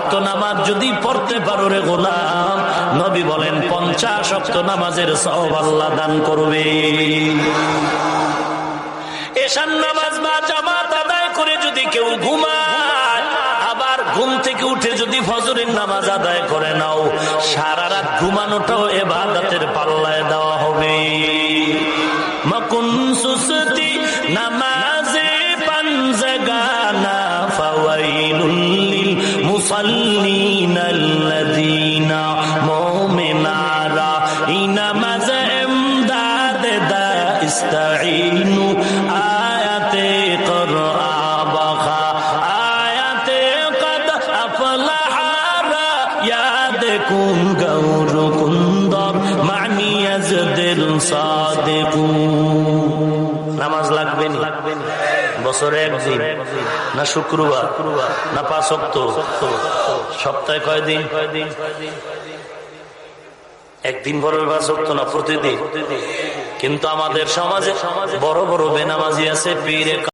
ওয়াক্ত নামাজ যদি পড়তে পারো রে গোলাম, নবী বলেন 50 ওয়াক্ত নামাজের সওয়াব আল্লাহ দান করবে। এশার নামাজ বা জামাত আদায় করে যদি কেউ ঘুমায়, আবার ঘুম থেকে উঠে যদি ফজরের নামাজ আদায় করে নাও, সারা রাত ঘুমানোটাও ইবাদতের পাল্লায় দেওয়া হবে। মকুন সুসতি নামাজে পাঞ্জাগানা ফাওয়াইলুল লিল মুসাল্লিন আল্লাযীনা মুমিনারা ইনামাজে ইমদাদ দা ইস্তাঈনু আয়াতে কুরআন বাখা আয়াতে কদ আফলাহা ইয়াদকুম গৌরকুন্দর মানি আজদিল সাদিকুন। নামাজ লাগবে না বছরে একদিন, না শুক্রবার, না 5 ওয়াক্ত, সপ্তাহে কয়দিন? একদিন বড় 5 ওয়াক্ত না প্রতিদিন। কিন্তু আমাদের সমাজে বড় বড় বেনামাজি আছে, পীরে